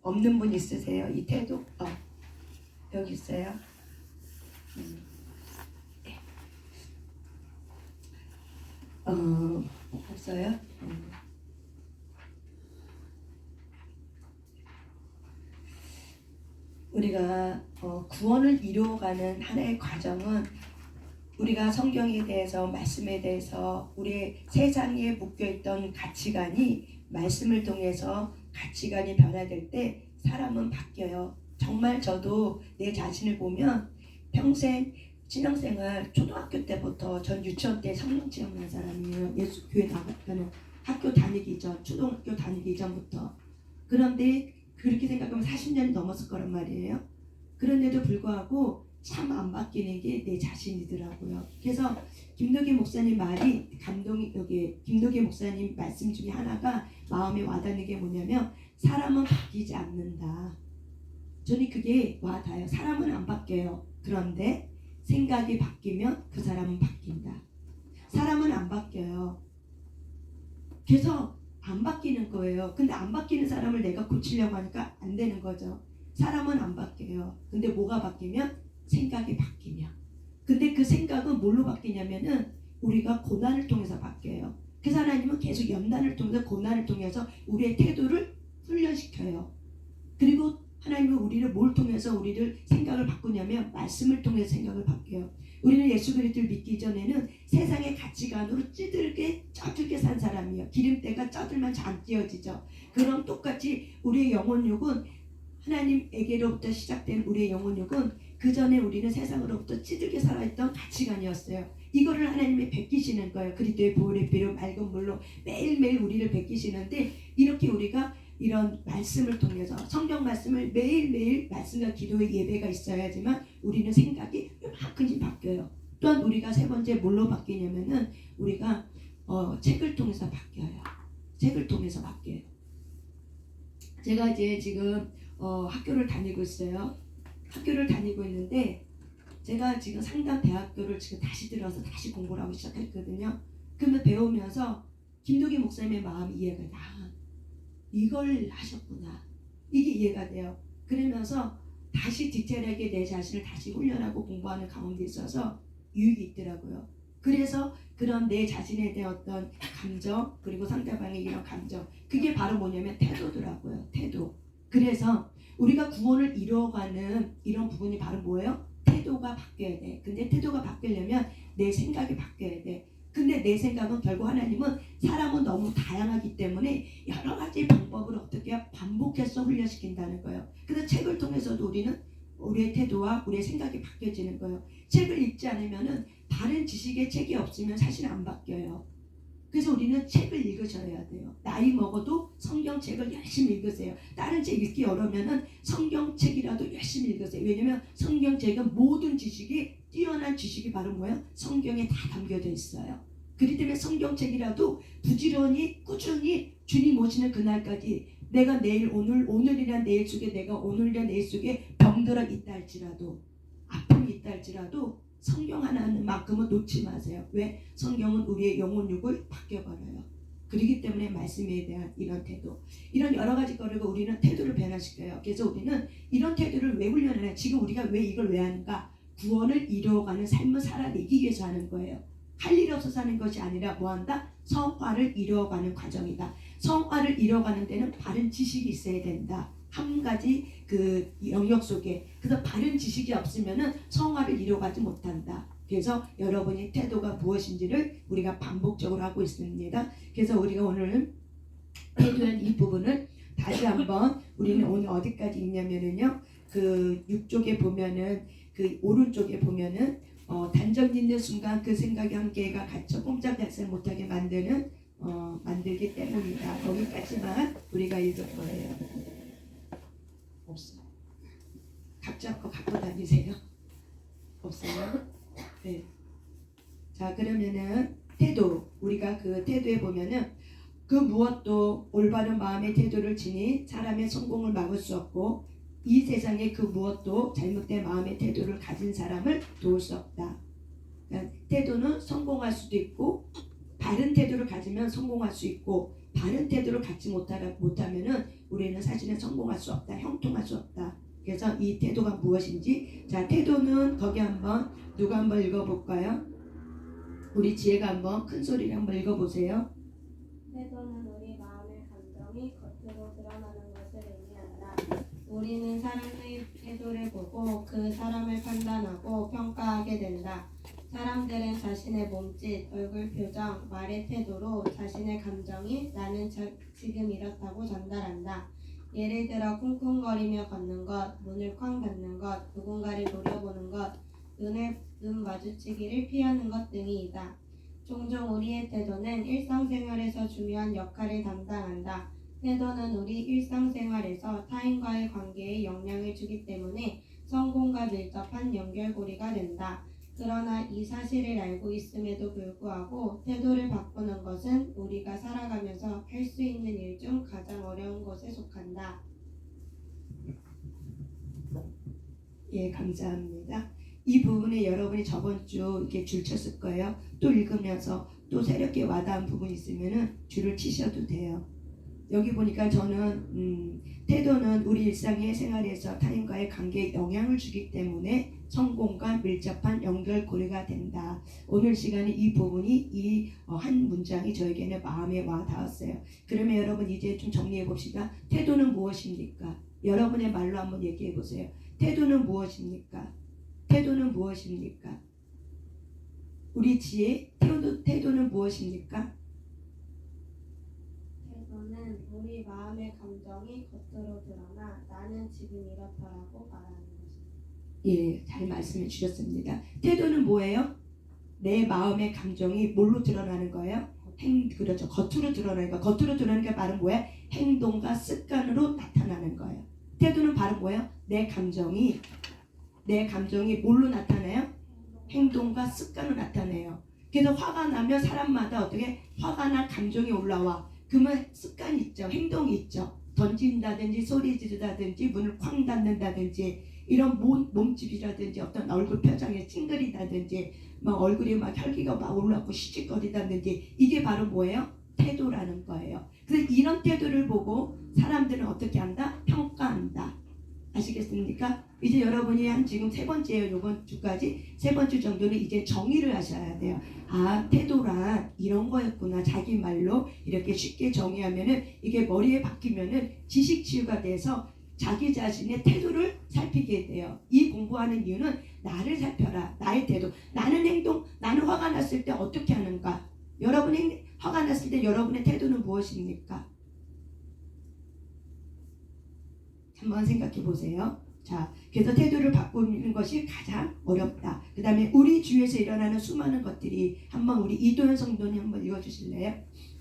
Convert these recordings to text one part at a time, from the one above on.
없는 분 있으세요? 이 태도? 여기 있어요? 네. 없어요? 우리가 구원을 이루어가는 하나의 과정은 우리가 성경에 대해서 말씀에 대해서 우리의 세상에 묶여있던 가치관이 말씀을 통해서 가치관이 변화될 때 사람은 바뀌어요. 정말 저도 내 자신을 보면 평생 신앙생활 초등학교 때부터 전 유치원 때 성령 체험한 사람이에요. 예수 교회 나가는 학교 다니기 전, 초등학교 다니기 전부터. 그런데 그렇게 생각하면 40년이 넘었을 거란 말이에요. 그런데도 불구하고 참 안 바뀌는 게 내 자신이더라고요. 그래서 김덕기 목사님 말이 감동이, 여기 김덕기 목사님 말씀 중에 하나가 마음에 와닿는 게 뭐냐면 사람은 바뀌지 않는다. 저는 그게 와닿아요. 사람은 안 바뀌어요. 그런데 생각이 바뀌면 그 사람은 바뀐다. 사람은 안 바뀌어요. 그래서 안 바뀌는 거예요. 근데 안 바뀌는 사람을 내가 고치려고 하니까 안 되는 거죠. 사람은 안 바뀌어요. 근데 뭐가 바뀌면? 생각이 바뀌면. 근데 그 생각은 뭘로 바뀌냐면은 우리가 고난을 통해서 바뀌어요. 그래서 하나님은 계속 연단을 통해서 고난을 통해서 우리의 태도를 훈련시켜요. 그리고 하나님은 우리를 뭘 통해서 우리를 생각을 바꾸냐면 말씀을 통해서 생각을 바뀌어요. 우리는 예수 그리스도를 믿기 전에는 세상의 가치관으로 쩌들게 산 사람이에요. 기름때가 쩌들면 잘 안 띄어지죠. 그럼 똑같이 우리의 영혼육은 하나님에게로부터 시작된 우리의 영혼육은 그 전에 우리는 세상으로부터 찌들게 살아있던 가치관이었어요. 이거를 하나님이 베끼시는 거예요. 그리스도의 보혈의 피로 맑은 물로 매일매일 우리를 베끼시는데 이렇게 우리가 이런 말씀을 통해서 성경 말씀을 매일매일 말씀과 기도의 예배가 있어야지만 우리는 생각이 요만큼씩 바뀌어요. 또한 우리가 세 번째 뭘로 바뀌냐면은 우리가 책을 통해서 바뀌어요. 책을 통해서 바뀌어요. 제가 이제 지금 학교를 다니고 있어요. 학교를 다니고 있는데 제가 지금 상담 대학교를 지금 다시 들어서 다시 공부를 하고 시작했거든요. 그러면 배우면서 김덕기 목사님의 마음이 이해가 나. 이걸 하셨구나. 이게 이해가 돼요. 그러면서 다시 디테일하게 내 자신을 다시 훈련하고 공부하는 가운데 있어서 유익이 있더라고요. 그래서 그런 내 자신에 대한 어떤 감정 그리고 상대방의 이런 감정 그게 바로 뭐냐면 태도더라고요. 태도. 그래서 우리가 구원을 이루어가는 이런 부분이 바로 뭐예요? 태도가 바뀌어야 돼. 근데 태도가 바뀌려면 내 생각이 바뀌어야 돼. 근데 내 생각은 결국 하나님은 사람은 너무 다양하기 때문에 여러 가지 방법을 어떻게 반복해서 훈련시킨다는 거예요. 그래서 책을 통해서도 우리는 우리의 태도와 우리의 생각이 바뀌어지는 거예요. 책을 읽지 않으면은 다른 지식의 책이 없으면 사실 안 바뀌어요. 그래서 우리는 책을 읽으셔야 돼요. 나이 먹어도 성경책을 열심히 읽으세요. 다른 책 읽기 어려우면은 성경책이라도 열심히 읽으세요. 왜냐면 성경책은 모든 지식이 뛰어난 지식이 바로 뭐예요? 성경에 다 담겨져 있어요. 그렇기 때문에 성경책이라도 부지런히 꾸준히 주님 오시는 그날까지 내가 내일 오늘이란 내일 속에 내가 오늘이란 내일 속에 병들어 있다 할지라도 아픔이 있다 할지라도 성경 하나만큼은 놓지 마세요. 왜? 성경은 우리의 영혼육을 바뀌어버려요. 그렇기 때문에 말씀에 대한 이런 태도 이런 여러 가지 거를 우리는 태도를 변화시켜요. 그래서 우리는 이런 태도를 왜 훈련하냐 지금 우리가 왜 이걸 왜 하는가 구원을 이루어가는 삶을 살아내기 위해서 하는 거예요. 할 일 없어서 하는 것이 아니라 뭐한다? 성화를 이루어가는 과정이다. 성화를 이루어가는 데는 바른 지식이 있어야 된다. 한 가지 그 영역 속에 그래서 바른 지식이 없으면은 성화를 이루어가지 못한다. 그래서 여러분의 태도가 무엇인지를 우리가 반복적으로 하고 있습니다. 그래서 우리가 오늘 태도의 이 부분을 다시 한번 우리는 오늘 어디까지 있냐면은요 그 6쪽에 보면은 그 오른쪽에 보면은 단정 짓는 순간 그 생각이 한 개가 갇혀 꼼짝달싹 못하게 만들기 때문이다. 거기까지만 우리가 읽을 거예요. 없어요. 각자 거 갖고 다니세요. 없어요? 네. 자 그러면은 태도 우리가 그 태도에 보면은 그 무엇도 올바른 마음의 태도를 지니 사람의 성공을 막을 수 없고 이 세상에 그 무엇도 잘못된 마음의 태도를 가진 사람을 도울 수 없다. 그러니까 태도는 성공할 수도 있고 바른 태도를 가지면 성공할 수 있고 바른 태도를 갖지 못하면은 우리는 사실은 성공할 수 없다, 형통할 수 없다. 그래서 이 태도가 무엇인지, 자, 태도는 거기 한번 누가 한번 읽어볼까요? 우리 지혜가 한번 큰 소리로 한번 읽어보세요. 태도는 우리 마음의 감정이 겉으로 드러나는 것을 의미한다. 우리는 사람의 태도를 보고 그 사람을 판단하고 평가하게 된다. 사람들은 자신의 몸짓, 얼굴 표정, 말의 태도로 자신의 감정이 나는 지금 이렇다고 전달한다. 예를 들어 쿵쿵거리며 걷는 것, 문을 쾅 닫는 것, 누군가를 노려보는 것, 눈 마주치기를 피하는 것 등이다. 종종 우리의 태도는 일상생활에서 중요한 역할을 담당한다. 태도는 우리 일상생활에서 타인과의 관계에 영향을 주기 때문에 성공과 밀접한 연결고리가 된다. 그러나 이 사실을 알고 있음에도 불구하고 태도를 바꾸는 것은 우리가 살아가면서 할 수 있는 일 중 가장 어려운 것에 속한다. 예, 감사합니다. 이 부분에 여러분이 저번 주 이렇게 줄 쳤을 거예요. 또 읽으면서 또 새롭게 와닿은 부분이 있으면은 줄을 치셔도 돼요. 여기 보니까 저는 태도는 우리 일상의 생활에서 타인과의 관계에 영향을 주기 때문에 성공과 밀접한 연결고리가 된다. 오늘 시간에 이 부분이 이 한 문장이 저에게는 마음에 와 닿았어요. 그러면 여러분 이제 좀 정리해 봅시다. 태도는 무엇입니까? 여러분의 말로 한번 얘기해 보세요. 태도는 무엇입니까? 태도는 무엇입니까? 우리 지혜, 태도는 무엇입니까? 태도는 우리 마음의 감정이 겉으로 드러나 나는 지금 이렇다라고 말하는 것입니다. 예, 잘 말씀해 주셨습니다. 태도는 뭐예요? 내 마음의 감정이 뭘로 드러나는 거예요? 그렇죠. 겉으로 드러나는 거. 겉으로 드러나는 게 바로 뭐야? 행동과 습관으로 나타나는 거예요. 태도는 바로 뭐예요? 내 감정이 뭘로 나타나요? 행동과 습관으로 나타내요. 그래서 화가 나면 사람마다 어떻게 화가 날 감정이 올라와. 그러면 습관이 있죠. 행동이 있죠. 던진다든지 소리 지르다든지 문을 쾅 닫는다든지 이런 몸집이라든지 어떤 얼굴 표정에 찡그리다든지 막 얼굴이 막 혈기가 막 올라오고 시직거리다든지 이게 바로 뭐예요? 태도라는 거예요. 그래서 이런 태도를 보고 사람들은 어떻게 한다? 평가한다. 아시겠습니까? 이제 여러분이 한 지금 세 번째예요. 이번 주까지 세 번째 정도는 이제 정의를 하셔야 돼요. 아, 태도란 이런 거였구나. 자기 말로 이렇게 쉽게 정의하면은 이게 머리에 박히면은 지식 치유가 돼서 자기 자신의 태도를 살피게 돼요. 이 공부하는 이유는 나를 살펴라. 나의 태도. 나는 화가 났을 때 어떻게 하는가? 여러분이 화가 났을 때 여러분의 태도는 무엇입니까? 한번 생각해 보세요. 자, 그래서 태도를 바꾸는 것이 가장 어렵다. 그 다음에 우리 주위에서 일어나는 수많은 것들이 한번 우리 이도현 성도님 한번 읽어주실래요?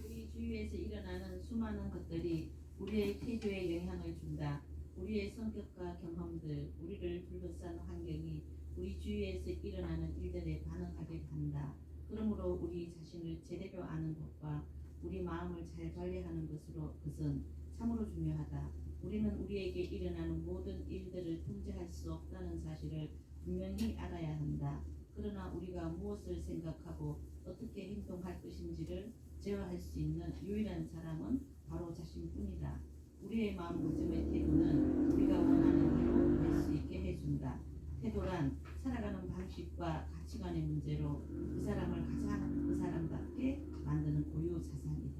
우리 주위에서 일어나는 수많은 것들이 우리의 태도에 영향을 준다. 우리의 성격과 경험들, 우리를 둘러싼 환경이 우리 주위에서 일어나는 일들에 반응하게 한다. 그러므로 우리 자신을 제대로 아는 것과 우리 마음을 잘 관리하는 것은 참으로 중요하다. 우리는 우리에게 일어나는 모든 일들을 통제할 수 없다는 사실을 분명히 알아야 한다. 그러나 우리가 무엇을 생각하고 어떻게 행동할 것인지를 제어할 수 있는 유일한 사람은 바로 자신뿐이다. 우리의 마음가짐의 태도는 우리가 원하는 대로 될 수 있게 해준다. 태도란 살아가는 방식과 가치관의 문제로 그 사람을 가장 그 사람답게 만드는 고유 자산이다.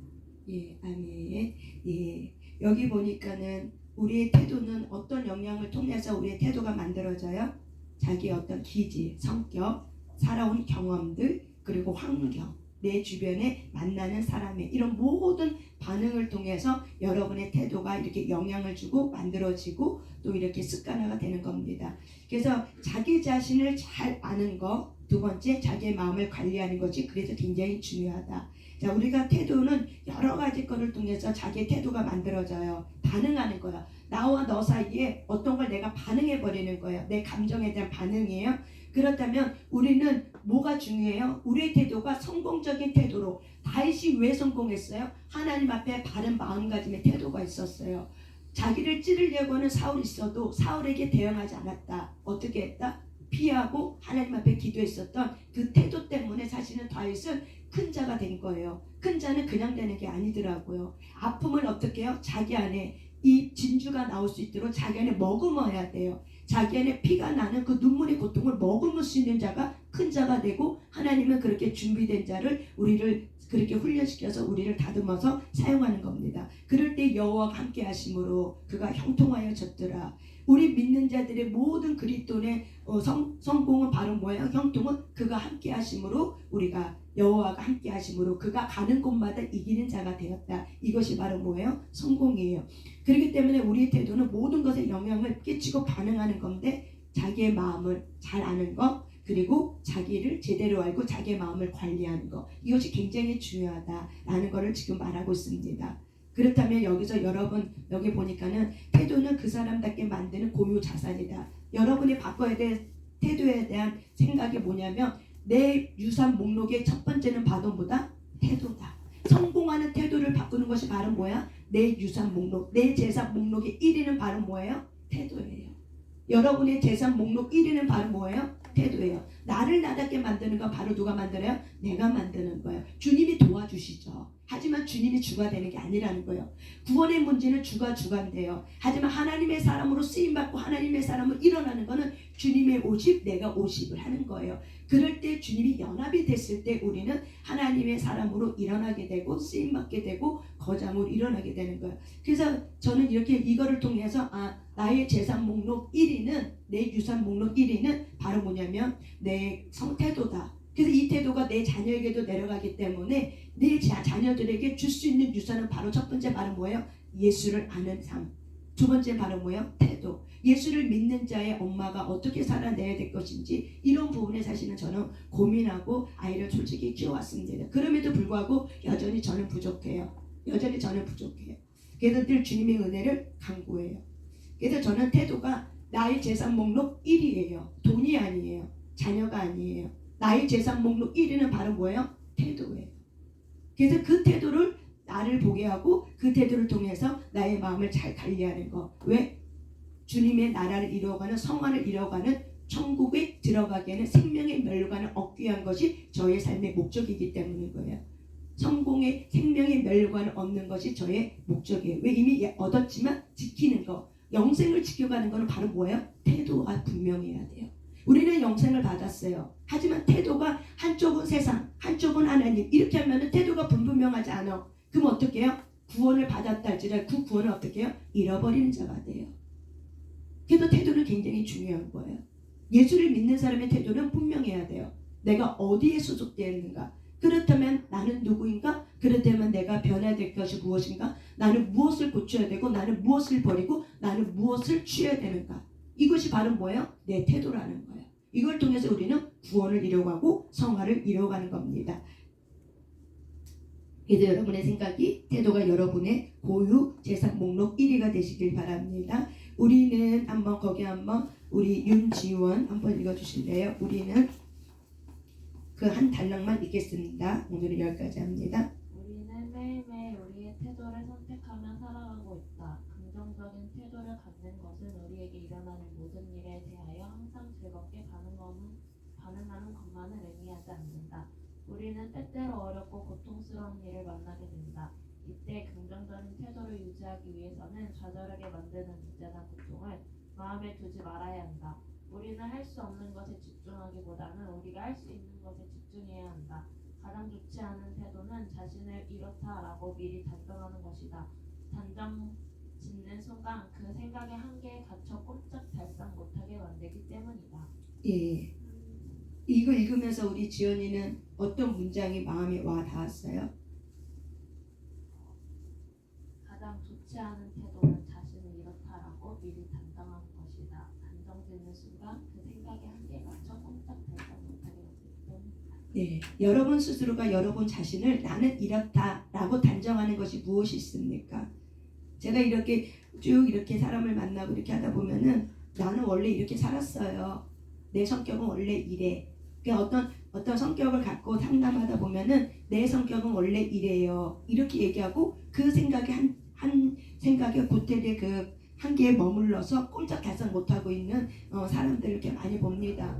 예, 아멘. 예, 여기 보니까는 우리의 태도는 어떤 영향을 통해서 우리의 태도가 만들어져요? 자기 어떤 기질, 성격, 살아온 경험들, 그리고 환경, 내 주변에 만나는 사람의 이런 모든 반응을 통해서 여러분의 태도가 이렇게 영향을 주고 만들어지고 또 이렇게 습관화가 되는 겁니다. 그래서 자기 자신을 잘 아는 거, 두 번째 자기의 마음을 관리하는 것이 그래서 굉장히 중요하다. 자, 우리가 태도는 여러 가지 거를 통해서 자기의 태도가 만들어져요. 반응하는 거야. 나와 너 사이에 어떤 걸 내가 반응해 버리는 거예요. 내 감정에 대한 반응이에요. 그렇다면 우리는 뭐가 중요해요? 우리의 태도가 성공적인 태도로. 다윗이 왜 성공했어요? 하나님 앞에 바른 마음가짐의 태도가 있었어요. 자기를 찌르려고 하는 사울이 있어도 사울에게 대응하지 않았다. 어떻게 했다? 피하고 하나님 앞에 기도했었던 그 태도 때문에 사실은 다윗은 큰 자가 된 거예요. 큰 자는 그냥 되는 게 아니더라고요. 아픔을 어떻게 해요? 자기 안에 이 진주가 나올 수 있도록 자기 안에 머금어야 돼요. 자기 안에 피가 나는 그 눈물의 고통을 머금을 수 있는 자가 큰 자가 되고, 하나님은 그렇게 준비된 자를 우리를 그렇게 훈련시켜서 우리를 다듬어서 사용하는 겁니다. 그럴 때 여호와가 함께 하심으로 그가 형통하여 졌더라. 우리 믿는 자들의 모든 그리스도의 성공은 바로 뭐예요? 형통은 그가 함께 하심으로, 우리가 여호와가 함께 하심으로 그가 가는 곳마다 이기는 자가 되었다. 이것이 바로 뭐예요? 성공이에요. 그렇기 때문에 우리의 태도는 모든 것에 영향을 끼치고 반응하는 건데, 자기의 마음을 잘 아는 것, 그리고 자기를 제대로 알고 자기의 마음을 관리하는 것, 이것이 굉장히 중요하다라는 것을 지금 말하고 있습니다. 그렇다면 여기서 여러분, 여기 보니까는 태도는 그 사람답게 만드는 고유 자산이다. 여러분이 바꿔야 될 태도에 대한 생각이 뭐냐면, 내 유산 목록의 첫 번째는 바돈보다 태도다. 성공하는 태도를 바꾸는 것이 바로 뭐야? 내 유산 목록, 내 재산 목록의 1위는 바로 뭐예요? 태도예요. 여러분의 재산 목록 1위는 바로 뭐예요? 태도예요. 나를 나답게 만드는 건 바로 누가 만들어요? 내가 만드는 거예요. 주님이 도와주시죠. 하지만 주님이 주가 되는 게 아니라는 거예요. 구원의 문제는 주가 주관돼요. 하지만 하나님의 사람으로 쓰임받고 하나님의 사람으로 일어나는 거는 주님의 50, 내가 50을 하는 거예요. 그럴 때 주님이 연합이 됐을 때 우리는 하나님의 사람으로 일어나게 되고 쓰임받게 되고 거장으로 일어나게 되는 거예요. 그래서 저는 이렇게 이거를 통해서 나의 재산 목록 1위는, 내 유산 목록 1위는 바로 뭐냐면 내 성태도다. 그래서 이 태도가 내 자녀에게도 내려가기 때문에 내 자녀들에게 줄 수 있는 유산은 바로 첫 번째 바로 뭐예요? 예수를 아는 삶. 두 번째 바로 뭐예요? 태도. 예수를 믿는 자의 엄마가 어떻게 살아내야 될 것인지, 이런 부분에 사실은 저는 고민하고 아이를 솔직히 키워왔습니다. 그럼에도 불구하고 여전히 저는 부족해요. 여전히 저는 부족해요. 그래서 늘 주님의 은혜를 간구해요. 그래서 저는 태도가 나의 재산 목록 1위예요. 돈이 아니에요. 자녀가 아니에요. 나의 재산 목록 1위는 바로 뭐예요? 태도예요. 그래서 그 태도를 나를 보게 하고 그 태도를 통해서 나의 마음을 잘 관리하는 거. 왜? 주님의 나라를 이루어가는, 성화를 이루어가는, 천국에 들어가기에는 생명의 멸류관을 얻기 위한 것이 저의 삶의 목적이기 때문인 거예요. 성공의 생명의 멸류관을 얻는 것이 저의 목적이에요. 왜? 이미 얻었지만 지키는 거. 영생을 지켜가는 것은 바로 뭐예요? 태도가 분명해야 돼요. 우리는 영생을 받았어요. 하지만 태도가 한쪽은 세상, 한쪽은 하나님, 이렇게 하면 태도가 분명하지 않아. 그럼 어떻게 해요? 구원을 받았다 할지라도 그 구원을 어떻게 해요? 잃어버리는 자가 돼요. 그래서 태도는 굉장히 중요한 거예요. 예수를 믿는 사람의 태도는 분명해야 돼요. 내가 어디에 소속되어 있는가? 그렇다면 나는 누구인가? 그렇다면 내가 변해야 될 것이 무엇인가? 나는 무엇을 고쳐야 되고, 나는 무엇을 버리고, 나는 무엇을 취해야 되는가? 이것이 바로 뭐예요? 내 태도라는 거예요. 이걸 통해서 우리는 구원을 이루어가고 성화를 이루어가는 겁니다. 그래서 여러분의 생각이, 태도가 여러분의 고유 재산 목록 1위가 되시길 바랍니다. 우리는 한번 거기 한번 우리 윤지원 한번 읽어주실래요? 우리는 그 한 단락만 읽겠습니다. 오늘은 여기까지 합니다. 우리는 매일매일 우리의 태도를 선택하며 살아가고 있다. 긍정적인 태도를 갖는 것은 우리에게 일어나는 모든 일에 대하여 항상 즐겁게 반응하는 것만을 의미하지 않는다. 우리는 때때로 어렵고 고통스러운 일을 만나게 된다. 이때 긍정적인 태도를 유지하기 위해서는 좌절하게 만드는 문제나 고통을 마음에 두지 말아야 한다. 우리는 할 수 없는 것에 집중하기보다는 우리가 할 수 있는 것에 집중해야 한다. 가장 좋지 않은 태도는 자신을 이렇다라고 미리 단정하는 것이다. 단정 짓는 순간 그 생각의 한계에 갇혀 꼼짝 달싹 못하게 만들기 때문이다. 예. 이거 읽으면서 우리 지연이는 어떤 문장이 마음에 와 닿았어요? 가장 좋지 않은 태도는 자신을 이렇다라고 미리 단정하는 것이다. 단정 짓는 순간 그 생각의 한계에 갇혀 꼼짝 달싹 못하게 만들기 때문이다. 네, 여러분 스스로가 여러분 자신을 나는 이렇다라고 단정하는 것이 무엇이 있습니까? 제가 이렇게 쭉 이렇게 사람을 만나고 이렇게 하다 보면은 나는 원래 이렇게 살았어요. 내 성격은 원래 이래. 그러니까 어떤 성격을 갖고 상담하다 보면은 내 성격은 원래 이래요. 이렇게 얘기하고 그 생각에 한 생각에 고텔의 그 한계에 머물러서 꼼짝달싹 못하고 있는 사람들을 이렇게 많이 봅니다.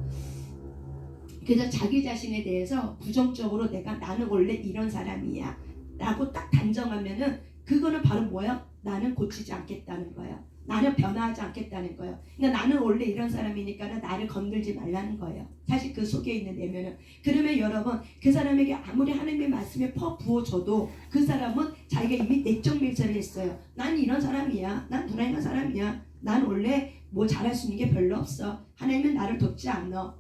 그래서 자기 자신에 대해서 부정적으로 나는 원래 이런 사람이야 라고 딱 단정하면은 그거는 바로 뭐야? 나는 고치지 않겠다는 거예요. 나는 변화하지 않겠다는 거예요. 그러니까 나는 원래 이런 사람이니까 나를 건들지 말라는 거예요. 사실 그 속에 있는 내면은. 그러면 여러분 그 사람에게 아무리 하나님의 말씀에 퍼 부어줘도 그 사람은 자기가 이미 내적 멸시를 했어요. 난 이런 사람이야. 난 불행한 사람이야. 난 원래 뭐 잘할 수 있는 게 별로 없어. 하나님은 나를 돕지 않아.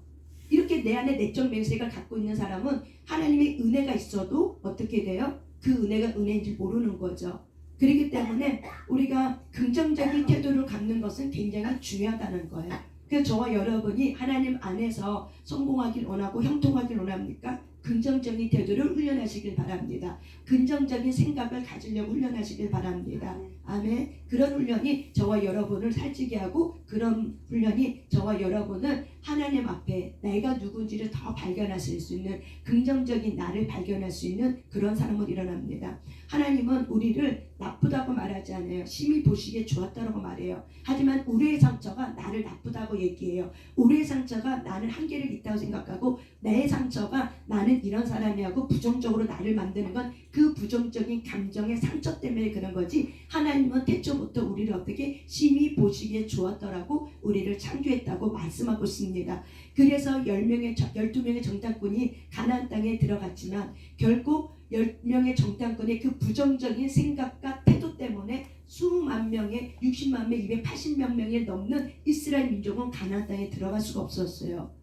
이렇게 내 안에 내적 멸시를 갖고 있는 사람은 하나님의 은혜가 있어도 어떻게 돼요? 그 은혜가 은혜인지 모르는 거죠. 그렇기 때문에 우리가 긍정적인 태도를 갖는 것은 굉장히 중요하다는 거예요. 그래서 저와 여러분이 하나님 안에서 성공하길 원하고 형통하길 원합니까? 긍정적인 태도를 훈련하시길 바랍니다. 긍정적인 생각을 가지려고 훈련하시길 바랍니다. 아멘. 그런 훈련이 저와 여러분을 살찌게 하고 그런 훈련이 저와 여러분을 하나님 앞에 내가 누군지를 더 발견하실 수 있는 긍정적인 나를 발견할 수 있는 그런 사람은 일어납니다. 하나님은 우리를 나쁘다고 말하지 않아요. 심히 보시기에 좋았다고 말해요. 하지만 우리의 상처가 나를 나쁘다고 얘기해요. 우리의 상처가 나는 한계를 있다고 생각하고 내 상처가 나는 이런 사람이라고 부정적으로 나를 만드는 건 그 부정적인 감정의 상처 때문에 그런 거지 하나님은 태초부터 우리를 어떻게 심히 보시기에 좋았더라고 우리를 창조했다고 말씀하고 있습니다. 그래서 12명의 정탐꾼이 가나안 땅에 들어갔지만 결국 10명의 정탐꾼의 그 부정적인 생각과 태도 때문에 수만 명의 60만 명, 280만 명이 넘는 이스라엘 민족은 가나안 땅에 들어갈 수가 없었어요.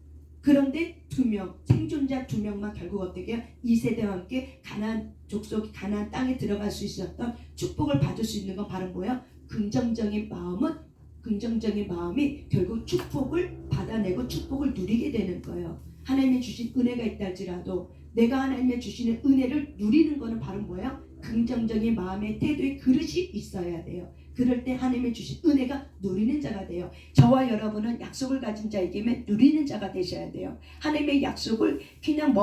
그런데 2명, 생존자 2명만 결국 어떻게 해요? 2세대와 함께 가나안 족속이 가나안 땅에 들어갈 수 있었던 축복을 받을 수 있는 건 바로 뭐예요? 긍정적인 마음이 결국 축복을 받아내고 축복을 누리게 되는 거예요. 하나님이 주신 은혜가 있다 할지라도 내가 하나님의 주시는 은혜를 누리는 거는 바로 뭐예요? 긍정적인 마음의 태도의 그릇이 있어야 돼요. 그럴 때 하나님의 주신 은혜가 누리는 자가 돼요. 저와 여러분은 약속을 가진 자에게만 누리는 자가 되셔야 돼요. 하나님의 약속을 그냥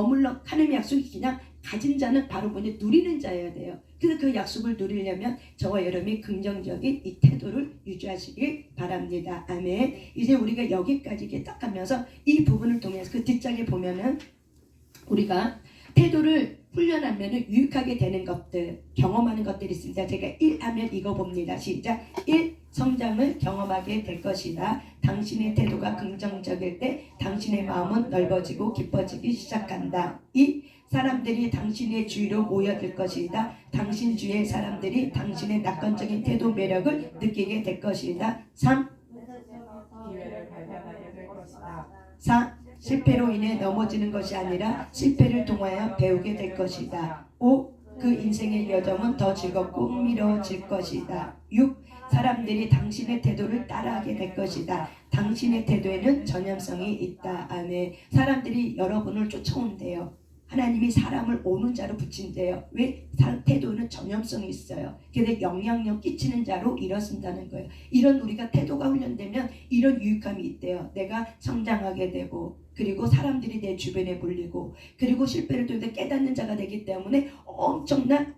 하나님의 약속이 그냥 가진 자는 바로 뭐냐? 누리는 자여야 돼요. 그래서 그 약속을 누리려면 저와 여러분이 긍정적인 이 태도를 유지하시길 바랍니다. 아멘. 이제 우리가 여기까지 이렇게 딱 하면서 이 부분을 통해서 그 뒷장에 보면은 우리가 태도를 훈련하면 유익하게 되는 것들, 경험하는 것들이 있습니다. 제가 1 하면 이거 봅니다. 시작. 1. 성장을 경험하게 될 것이다. 당신의 태도가 긍정적일 때 당신의 마음은 넓어지고 깊어지기 시작한다. 2. 사람들이 당신의 주위로 모여들 것이다. 당신 주위의 사람들이 당신의 낙관적인 태도 매력을 느끼게 될 것이다. 3. 기회를 발견하게 될 것이다. 4. 실패로 인해 넘어지는 것이 아니라 실패를 통하여 배우게 될 것이다. 5. 그 인생의 여정은 더 즐겁고 흥미로워질 것이다. 6. 사람들이 당신의 태도를 따라하게 될 것이다. 당신의 태도에는 전염성이 있다. 아멘. 사람들이 여러분을 쫓아온대요. 하나님이 사람을 오는 자로 붙인대요. 왜? 태도는 전염성이 있어요. 그래서 영향력 끼치는 자로 일어선다는 거예요. 이런 우리가 태도가 훈련되면 이런 유익함이 있대요. 내가 성장하게 되고 그리고 사람들이 내 주변에 몰리고 그리고 실패를 통해 깨닫는 자가 되기 때문에 엄청난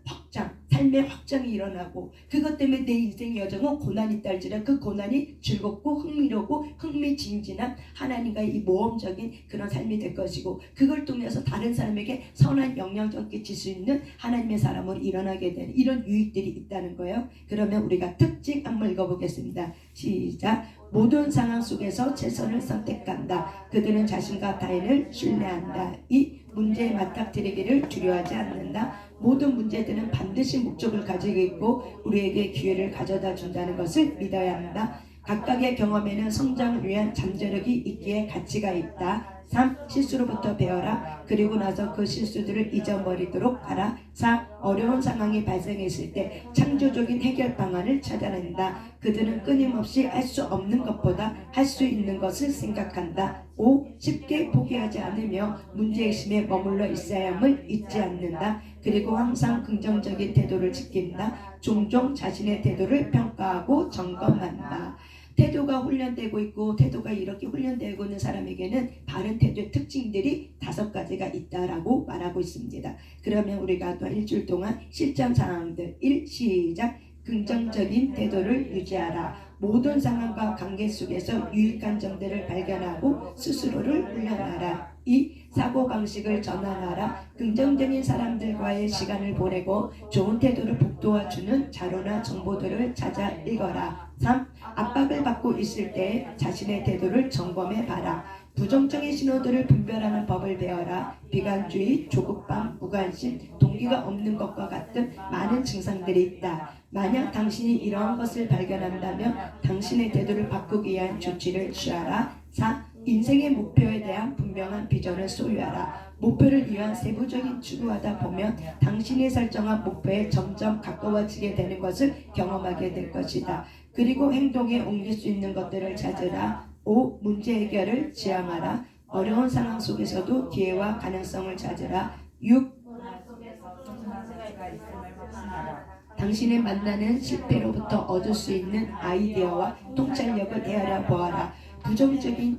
삶의 확장이 일어나고 그것 때문에 내 인생의 여정은 고난이 있다 할지라도 그 고난이 즐겁고 흥미롭고 흥미진진한 하나님과의 이 모험적인 그런 삶이 될 것이고 그걸 통해서 다른 사람에게 선한 영향력 끼칠 수 있는 하나님의 사람으로 일어나게 되는 이런 유익들이 있다는 거예요. 그러면 우리가 특징 한번 읽어보겠습니다. 시작. 모든 상황 속에서 최선을 선택한다. 그들은 자신과 타인을 신뢰한다. 이 문제에 맞닥뜨리기를 두려워하지 않는다. 모든 문제들은 반드시 목적을 가지고 있고 우리에게 기회를 가져다 준다는 것을 믿어야 한다. 각각의 경험에는 성장을 위한 잠재력이 있기에 가치가 있다. 3. 실수로부터 배워라. 그리고 나서 그 실수들을 잊어버리도록 하라. 4. 어려운 상황이 발생했을 때 창조적인 해결 방안을 찾아낸다. 그들은 끊임없이 할 수 없는 것보다 할 수 있는 것을 생각한다. 5. 쉽게 포기하지 않으며 문제의식에 머물러 있어야 함을 잊지 않는다. 그리고 항상 긍정적인 태도를 지킨다. 종종 자신의 태도를 평가하고 점검한다. 태도가 훈련되고 있고 태도가 이렇게 훈련되고 있는 사람에게는 바른 태도의 특징들이 5가지가 있다라고 말하고 있습니다. 그러면 우리가 또 일주일 동안 실전 상황들 1. 시작. 긍정적인 태도를 유지하라. 모든 상황과 관계 속에서 유익한 점들을 발견하고 스스로를 훈련하라. 이 사고방식을 전환하라. 긍정적인 사람들과의 시간을 보내고 좋은 태도를 북돋아주는 자료나 정보들을 찾아 읽어라. 3. 압박을 받고 있을 때 자신의 태도를 점검해봐라. 부정적인 신호들을 분별하는 법을 배워라. 비관주의, 조급함, 무관심, 동기가 없는 것과 같은 많은 증상들이 있다. 만약 당신이 이러한 것을 발견한다면 당신의 태도를 바꾸기 위한 조치를 취하라. 4. 인생의 목표에 대한 분명한 비전을 소유하라. 목표를 위한 세부적인 추구하다 보면 당신이 설정한 목표에 점점 가까워지게 되는 것을 경험하게 될 것이다. 그리고 행동에 옮길 수 있는 것들을 찾으라. 5. 문제 해결을 지향하라. 어려운 상황 속에서도 기회와 가능성을 찾으라. 6. 고난 속에서 소중한 가치가 있음을 확신하라. 당신의 만나는 실패로부터 얻을 수 있는 아이디어와 통찰력을 헤아려 보아라. 부정적인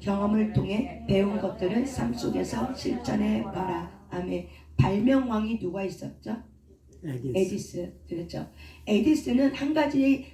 경험을 통해 배운 것들을 삶 속에서 실천해 봐라. 아멘. 발명왕이 누가 있었죠? 에디슨. 그렇죠. 에디슨은 한 가지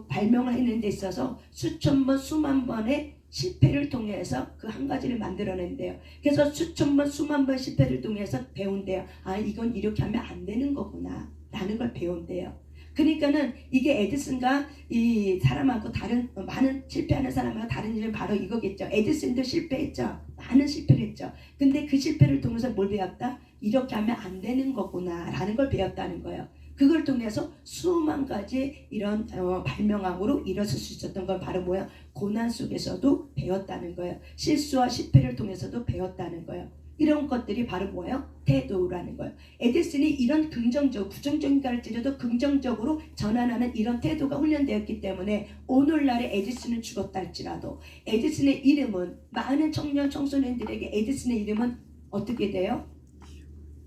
발명을 했는 데 있어서 수천 번 수만 번의 실패를 통해서 그 한 가지를 만들어낸대요. 그래서 수천 번 수만 번 실패를 통해서 배운대요. 아, 이건 이렇게 하면 안 되는 거구나 라는 걸 배운대요. 그러니까는 이게 에디슨과 이 사람하고 다른 많은 실패하는 사람하고 다른 일은 바로 이거겠죠. 에디슨도 실패했죠. 많은 실패를 했죠. 근데 그 실패를 통해서 뭘 배웠다? 이렇게 하면 안 되는 거구나 라는 걸 배웠다는 거예요. 그걸 통해서 수만 가지 이런 발명왕으로 이뤄질 수 있었던 건 바로 뭐야? 고난 속에서도 배웠다는 거예요. 실수와 실패를 통해서도 배웠다는 거예요. 이런 것들이 바로 뭐예요? 태도라는 거예요. 에디슨이 이런 긍정적, 부정적인 가르치려도 긍정적으로 전환하는 이런 태도가 훈련되었기 때문에 오늘날의 에디슨은 죽었다 할지라도 에디슨의 이름은 많은 청년 청소년들에게 에디슨의 이름은 어떻게 돼요?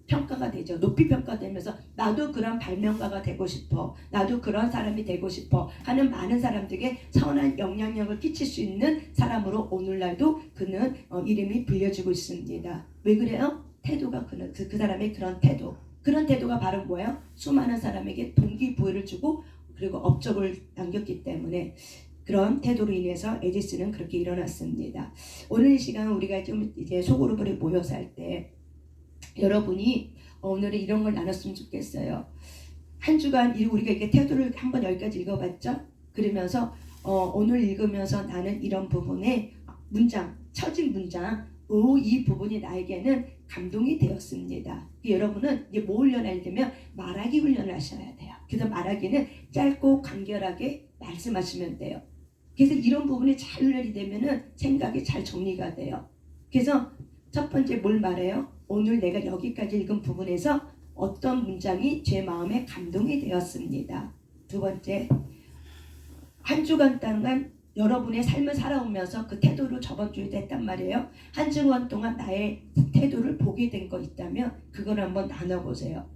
평가가 되죠. 높이 평가되면서 나도 그런 발명가가 되고 싶어, 나도 그런 사람이 되고 싶어 하는 많은 사람들에게 선한 영향력을 끼칠 수 있는 사람으로 오늘날도 그는 이름이 불려지고 있습니다. 왜 그래요? 태도가 그 사람의 그런 태도가 바로 뭐예요? 수많은 사람에게 동기부여를 주고 그리고 업적을 남겼기 때문에 그런 태도로 인해서 에디슨은 그렇게 일어났습니다. 오늘 이 시간 우리가 좀 이제 소그룹으로 모여서 할 때 여러분이 오늘은 이런 걸 나눴으면 좋겠어요. 한 주간 우리가 이렇게 태도를 한번 여기까지 읽어봤죠? 그러면서 오늘 읽으면서 나는 이런 부분에 처진 문장, 이 부분이 나에게는 감동이 되었습니다. 여러분은 이제 뭐 훈련을 되면 말하기 훈련을 하셔야 돼요. 그래서 말하기는 짧고 간결하게 말씀하시면 돼요. 그래서 이런 부분이 잘 훈련이 되면은 생각이 잘 정리가 돼요. 그래서 첫 번째 뭘 말해요? 오늘 내가 여기까지 읽은 부분에서 어떤 문장이 제 마음에 감동이 되었습니다. 두 번째, 한 주간 동안 여러분의 삶을 살아오면서 그 태도를 저번 주에도 했단 말이에요. 한 주간 동안 나의 태도를 보게 된 거 있다면 그걸 한번 나눠보세요.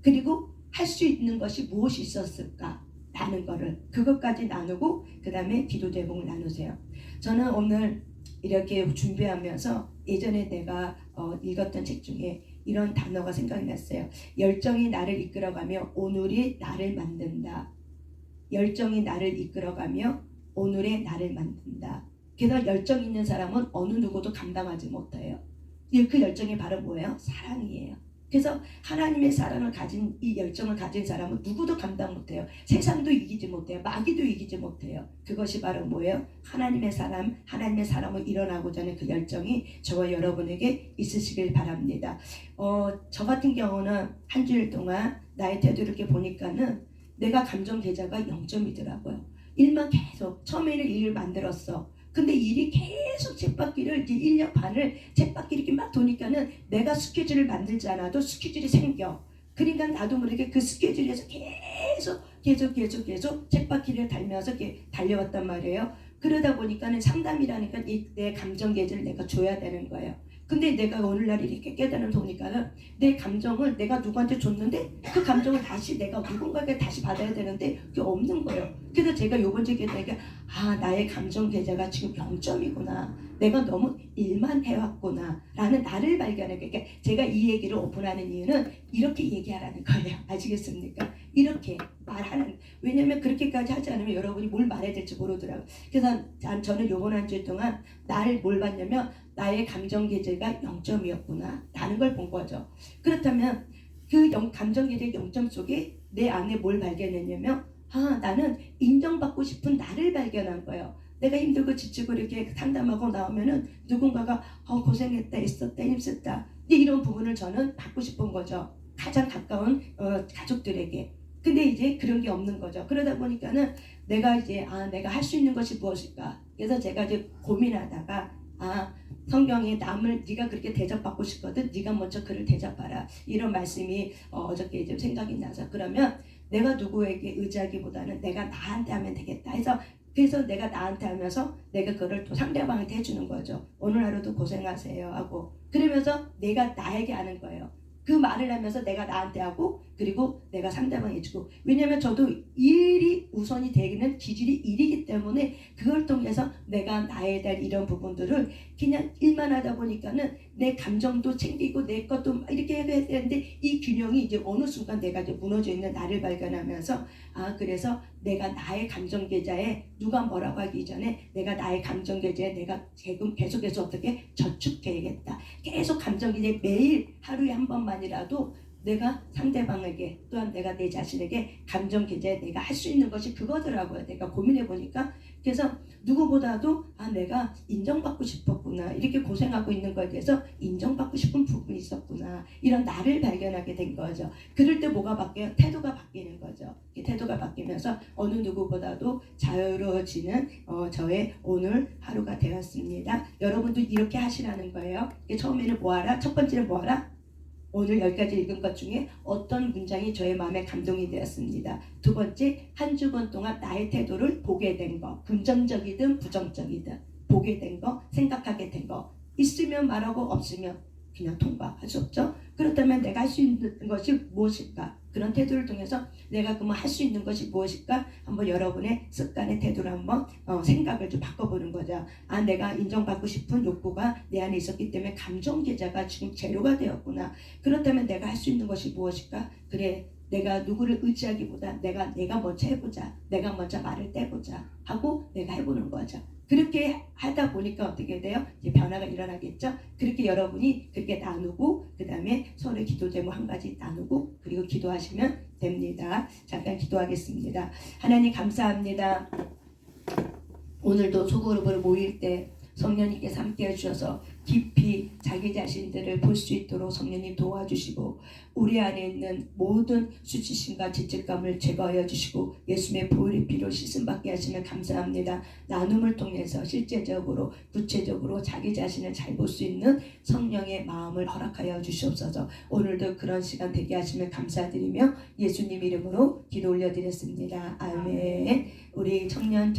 그리고 할 수 있는 것이 무엇이 있었을까? 라는 거를 그것까지 나누고 그 다음에 기도 제목을 나누세요. 저는 오늘 이렇게 준비하면서 예전에 내가 읽었던 책 중에 이런 단어가 생각이 났어요. 열정이 나를 이끌어가며 오늘이 나를 만든다. 열정이 나를 이끌어가며 오늘의 나를 만든다. 그래서 열정 있는 사람은 어느 누구도 감당하지 못해요. 그 열정이 바로 뭐예요? 사랑이에요. 그래서 하나님의 사랑을 가진 이 열정을 가진 사람은 누구도 감당 못해요. 세상도 이기지 못해요. 마귀도 이기지 못해요. 그것이 바로 뭐예요? 하나님의 사람을 일어나고자 하는 그 열정이 저와 여러분에게 있으시길 바랍니다. 저 같은 경우는 한 주일 동안 나의 태도를 이렇게 보니까는 내가 감정 계좌가 0점이더라고요. 일만 계속 처음에는 일을 만들었어. 근데 일이 계속 쳇바퀴를 이제 1년 반을 쳇바퀴 이렇게 막 도니까는 내가 스케줄을 만들지 않아도 스케줄이 생겨. 그러니까 나도 모르게 그 스케줄에서 계속 쳇바퀴를 달면서 이렇게 달려왔단 말이에요. 그러다 보니까는 상담이라니까 내 감정 계좌를 내가 줘야 되는 거예요. 근데 내가 오늘날 이렇게 깨달음 보니까는 내 감정을 내가 누구한테 줬는데 그 감정을 다시 내가 누군가에게 다시 받아야 되는데 그게 없는 거예요. 그래서 제가 요번 주에 내가 나의 감정 계좌가 지금 0점이구나. 내가 너무 일만 해왔구나 라는 나를 발견해. 그러니까 제가 이 얘기를 오픈하는 이유는 이렇게 얘기하라는 거예요. 아시겠습니까? 이렇게 말하는, 왜냐면 그렇게까지 하지 않으면 여러분이 뭘 말해야 될지 모르더라고요. 그래서 저는 요번 한 주 동안 나를 뭘 봤냐면 나의 감정 기제가 0점이었구나 라는 걸 본 거죠. 그렇다면 그 감정 기제 0점 속에 내 안에 뭘 발견했냐면 나는 인정받고 싶은 나를 발견한 거예요. 내가 힘들고 지치고 이렇게 상담하고 나오면은 누군가가 고생했다, 애썼다, 힘썼다, 이런 부분을 저는 받고 싶은 거죠. 가장 가까운 가족들에게. 근데 이제 그런 게 없는 거죠. 그러다 보니까는 내가 이제 내가 할 수 있는 것이 무엇일까? 그래서 제가 이제 고민하다가 성경에 남을 네가 그렇게 대접받고 싶거든, 네가 먼저 그를 대접하라, 이런 말씀이 어저께 이제 생각이 나서, 그러면 내가 누구에게 의지하기보다는 내가 나한테 하면 되겠다 해서, 그래서 내가 나한테 하면서 내가 그걸 또 상대방한테 해주는 거죠. 오늘 하루도 고생하세요 하고, 그러면서 내가 나에게 하는 거예요. 그 말을 하면서 내가 나한테 하고, 그리고 내가 상대방에 해주고. 왜냐면 저도 일이 우선이 되기는 기질이 일이기 때문에 그걸 통해서 내가 나에 대한 이런 부분들을 그냥 일만 하다 보니까는 내 감정도 챙기고 내 것도 이렇게 해야 되는데, 이 균형이 이제 어느 순간 내가 이제 무너져 있는 나를 발견하면서 그래서 내가 나의 감정 계좌에 누가 뭐라고 하기 전에 내가 나의 감정 계좌에 내가 지금 계속해서 어떻게 저축해야겠다. 계속 감정 계좌에 매일 하루에 한 번만이라도 내가 상대방에게, 또한 내가 내 자신에게 감정 계좌에 내가 할 수 있는 것이 그거더라고요. 내가 고민해 보니까. 그래서 누구보다도 내가 인정받고 싶었구나, 이렇게 고생하고 있는 거에 대해서 인정받고 싶은 부분이 있었구나, 이런 나를 발견하게 된 거죠. 그럴 때 뭐가 바뀌어요? 태도가 바뀌는 거죠. 이 태도가 바뀌면서 어느 누구보다도 자유로워지는 저의 오늘 하루가 되었습니다. 여러분도 이렇게 하시라는 거예요. 처음에는 뭐하라? 첫 번째는 뭐하라? 오늘 여기까지 읽은 것 중에 어떤 문장이 저의 마음에 감동이 되었습니다. 두 번째, 한 주간 동안 나의 태도를 보게 된 거, 긍정적이든 부정적이든 보게 된 거, 생각하게 된 거, 있으면 말하고 없으면 그냥 통과할 수 없죠. 그렇다면 내가 할 수 있는 것이 무엇일까? 그런 태도를 통해서 내가 그러면 할 수 있는 것이 무엇일까? 한번 여러분의 습관의 태도를 한번 생각을 좀 바꿔보는 거죠. 내가 인정받고 싶은 욕구가 내 안에 있었기 때문에 감정 계좌가 지금 제로가 되었구나. 그렇다면 내가 할 수 있는 것이 무엇일까? 그래, 내가 누구를 의지하기보다 내가 먼저 해보자, 내가 먼저 말을 떼보자 하고 내가 해보는 거죠. 그렇게 하다 보니까 어떻게 돼요? 이제 변화가 일어나겠죠. 그렇게 여러분이 그렇게 나누고, 그 다음에 서로 기도 제목 한 가지 나누고, 그리고 기도하시면 됩니다. 잠깐 기도하겠습니다. 하나님 감사합니다. 오늘도 소그룹으로 모일 때 성령님께서 함께 해주셔서 깊이 자기 자신들을 볼 수 있도록 성령님 도와주시고, 우리 안에 있는 모든 수치심과 죄책감을 제거하여 주시고 예수님의 보혈의 피로 씻음받게 하시면 감사합니다. 나눔을 통해서 실제적으로 구체적으로 자기 자신을 잘 볼 수 있는 성령의 마음을 허락하여 주시옵소서. 오늘도 그런 시간 되게 하시면 감사드리며 예수님 이름으로 기도 올려드렸습니다. 아멘. 우리 청년